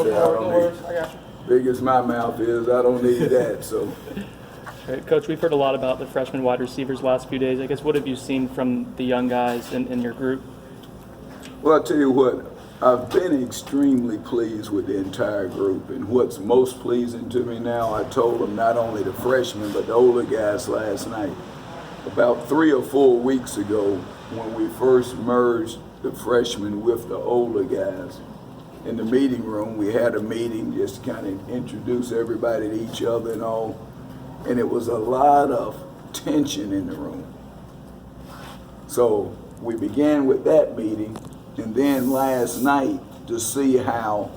say I don't need. Big as my mouth is, I don't need that. So. Right. Coach, we've heard a lot about the freshman wide receivers last few days. I guess what have you seen from the young guys in your group? Well, I'll tell you what, I've been extremely pleased with the entire group. And what's most pleasing to me now, I told them not only the freshmen, but the older guys last night. About 3 or 4 weeks ago, when we first merged the freshmen with the older guys, in the meeting room, we had a meeting just to kind of introduce everybody to each other and all. And it was a lot of tension in the room. So we began with that meeting, and then last night to see how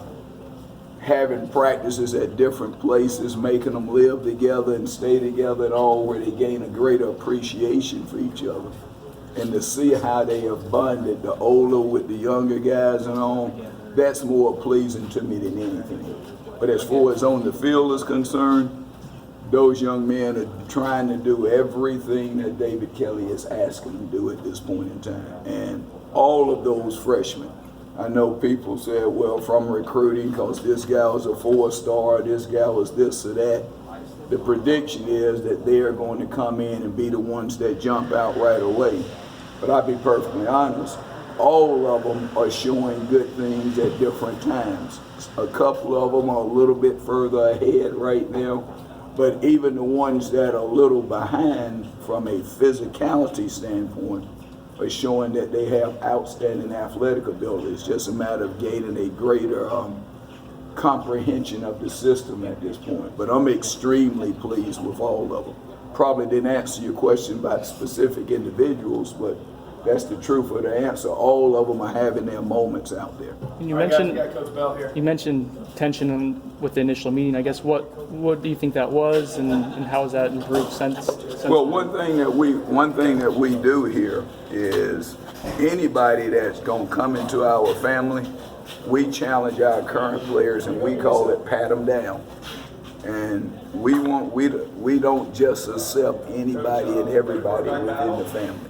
having practices at different places, making them live together and stay together and all, where they gain a greater appreciation for each other. And to see how they have bonded, the older with the younger guys and all, that's more pleasing to me than anything. But as far as on the field is concerned, those young men are trying to do everything that David Kelly is asking them to do at this point in time. And all of those freshmen, I know people said, well, from recruiting, because this guy was a 4-star, this guy was this or that. The prediction is that they are going to come in and be the ones that jump out right away. But I'll be perfectly honest, all of them are showing good things at different times. A couple of them are a little bit further ahead right now. But even the ones that are a little behind from a physicality standpoint are showing that they have outstanding athletic ability. It's just a matter of gaining a greater comprehension of the system at this point. But I'm extremely pleased with all of them. Probably didn't answer your question about specific individuals, but that's the truth of the answer. All of them are having their moments out there. And you mentioned tension with the initial meeting. I guess what do you think that was, and how has that improved since? Well, one thing that we do here is anybody that's going to come into our family, we challenge our current players and we call it pat them down. And we don't just accept anybody and everybody within the family.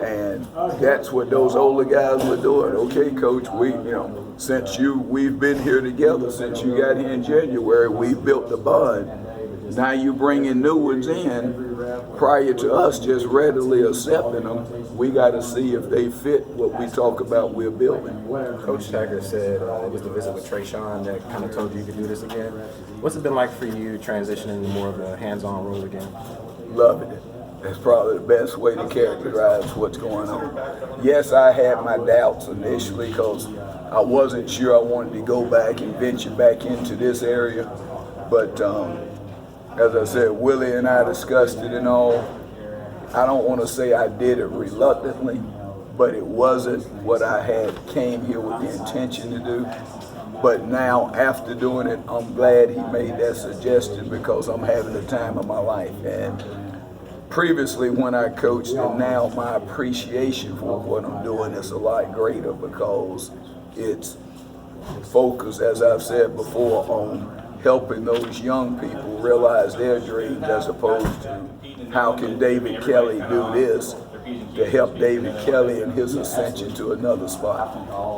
And that's what those older guys were doing. Okay, coach, we've been here together since you got here in January, we built the bond. Now you bringing new ones in prior to us just readily accepting them. We got to see if they fit what we talk about we're building. Coach Taggart said it was the visit with Trayshawn that kind of told you could do this again. What's it been like for you transitioning to more of a hands-on role again? Loving it. That's probably the best way to characterize what's going on. Yes, I had my doubts initially because I wasn't sure I wanted to go back and venture back into this area. But as I said, Willie and I discussed it and all. I don't want to say I did it reluctantly, but it wasn't what I had came here with the intention to do. But now, after doing it, I'm glad he made that suggestion because I'm having the time of my life. And previously when I coached, and now my appreciation for what I'm doing is a lot greater because it's focused, as I've said before, on helping those young people realize their dreams as opposed to how can David Kelly do this to help David Kelly in his ascension to another spot.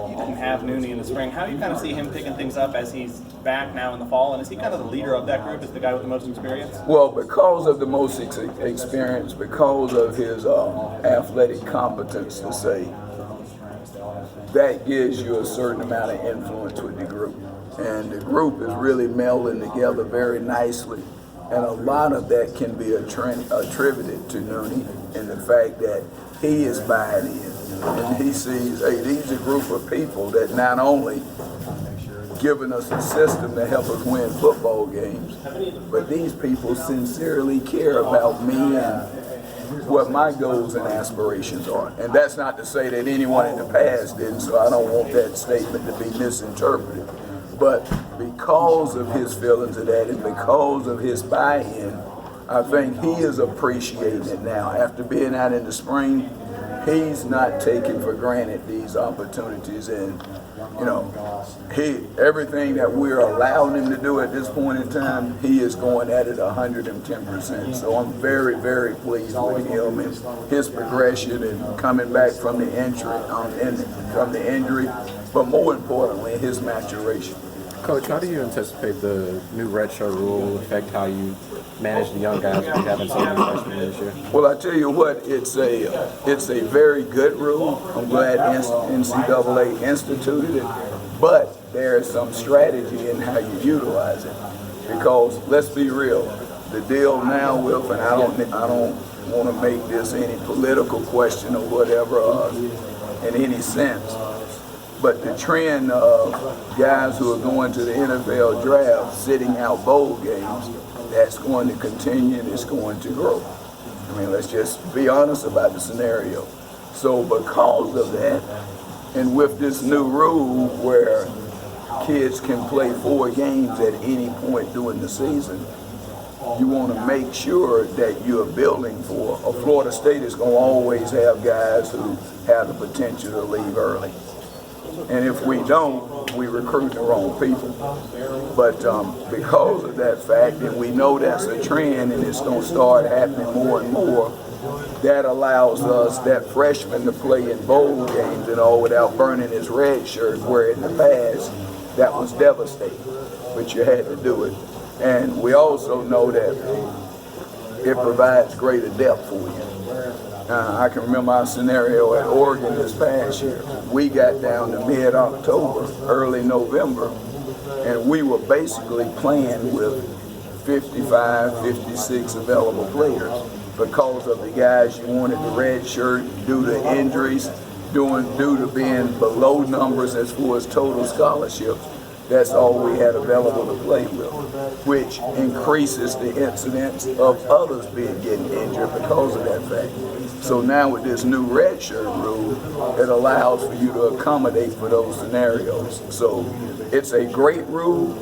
You didn't have Noonie in the spring. How do you kind of see him picking things up as he's back now in the fall? And is he kind of the leader of that group? Is the guy with the most experience? Well, because of the most experience, because of his athletic competence to say, that gives you a certain amount of influence with the group. And the group is really melding together very nicely. And a lot of that can be attributed to Noonie and the fact that he is buying in. And he sees, hey, these are a group of people that not only giving us a system to help us win football games, but these people sincerely care about me and what my goals and aspirations are. And that's not to say that anyone in the past didn't, so I don't want that statement to be misinterpreted. But because of his feelings of that and because of his buy-in, I think he is appreciating it now. After being out in the spring, he's not taking for granted these opportunities. And, everything that we're allowing him to do at this point in time, he is going at it 110%. So I'm very, very pleased with him and his progression and coming back from the injury, but more importantly, his maturation. Coach, how do you anticipate the new redshirt rule will affect how you manage the young guys that you have in some of the freshmen this year? Well, I tell you what, it's a very good rule. I'm glad NCAA instituted it, but there's some strategy in how you utilize it. Because let's be real, the deal now with, and I don't want to make this any political question or whatever in any sense, but the trend of guys who are going to the NFL draft sitting out bowl games, that's going to continue and it's going to grow. I mean, let's just be honest about the scenario. So because of that, and with this new rule where kids can play 4 games at any point during the season, you want to make sure that you're building for. Florida State is going to always have guys who have the potential to leave early. And if we don't, we recruit the wrong people. But because of that fact, and we know that's a trend and it's going to start happening more and more, that allows us, that freshman, to play in bowl games and all without burning his red shirt, where in the past, that was devastating. But you had to do it. And we also know that it provides greater depth for you. I can remember our scenario at Oregon this past year. We got down to mid-October, early November, and we were basically playing with 55, 56 available players because of the guys you wanted the red shirt due to injuries, due to being below numbers as far as total scholarships. That's all we had available to play with, which increases the incidence of others getting injured because of that fact. So now with this new red shirt rule, it allows for you to accommodate for those scenarios. So it's a great rule,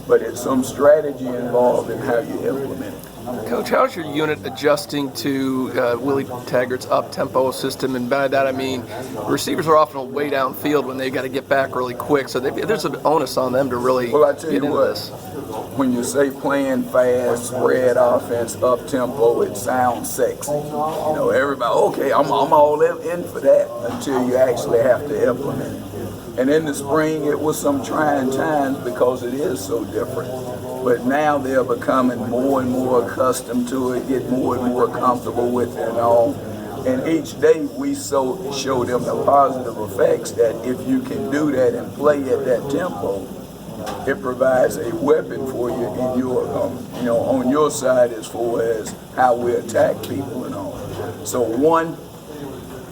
but it's some strategy involved in how you implement it. Coach, how's your unit adjusting to Willie Taggart's up-tempo system? And by that I mean receivers are often way downfield when they got to get back really quick, so there's an onus on them to really get into this. When you say playing fast, spread offense, up-tempo, it sounds sexy. You know, everybody, okay, I'm all in for that until you actually have to implement it. And in the spring, it was some trying times because it is so different. But now they're becoming more and more accustomed to it, get more and more comfortable with it and all. And each day we show them the positive effects that if you can do that and play at that tempo, it provides a weapon for you in your, on your side as far as how we attack people and all. So one,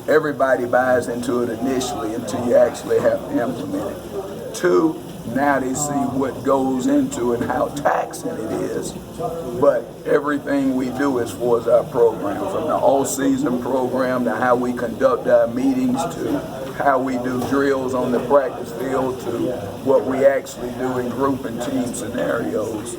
everybody buys into it initially until you actually have to implement it. Two, now they see what goes into and how taxing it is. But everything we do as far as our program, from the all-season program to how we conduct our meetings to how we do drills on the practice field to what we actually do in group and team scenarios,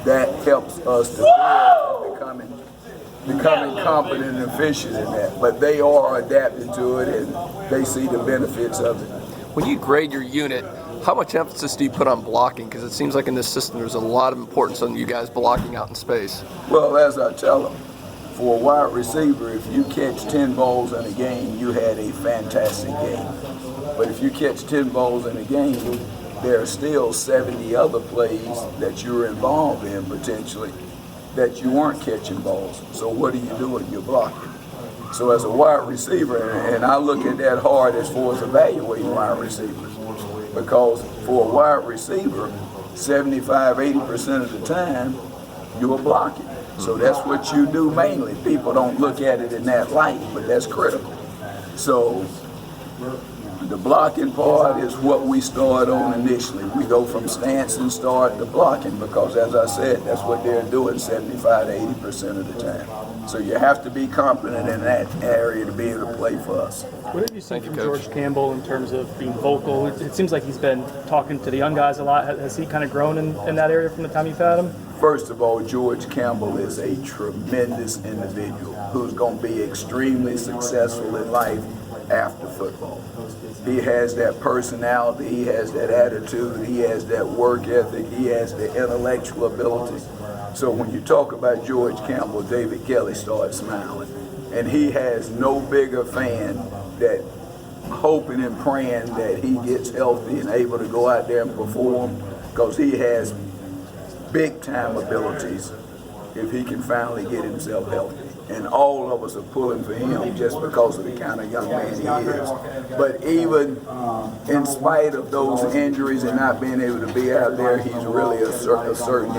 that helps us to build and becoming competent and efficient in that. But they are adapting to it and they see the benefits of it. When you grade your unit, how much emphasis do you put on blocking? Because it seems like in this system there's a lot of importance on you guys blocking out in space. Well, as I tell them, for a wide receiver, if you catch 10 balls in a game, you had a fantastic game. But if you catch 10 balls in a game, there are still 70 other plays that you're involved in potentially that you weren't catching balls. So what are you doing? You're blocking. So as a wide receiver, and I look at that hard as far as evaluating wide receivers, because for a wide receiver, 75, 80% of the time, you're blocking. So that's what you do mainly. People don't look at it in that light, but that's critical. So the blocking part is what we start on initially. We go from stance and start to blocking because, as I said, that's what they're doing 75 to 80% of the time. So you have to be competent in that area to be able to play for us. What have you seen from George Campbell in terms of being vocal? It seems like he's been talking to the young guys a lot. Has he kind of grown in that area from the time you've had him? First of all, George Campbell is a tremendous individual who's going to be extremely successful in life after football. He has that personality, he has that attitude, he has that work ethic, he has the intellectual ability. So when you talk about George Campbell, David Kelly starts smiling. And he has no bigger fan that hoping and praying that he gets healthy and able to go out there and perform because he has big time abilities if he can finally get himself healthy. And all of us are pulling for him just because of the kind of young man he is. But even in spite of those injuries and not being able to be out there, he's really asserting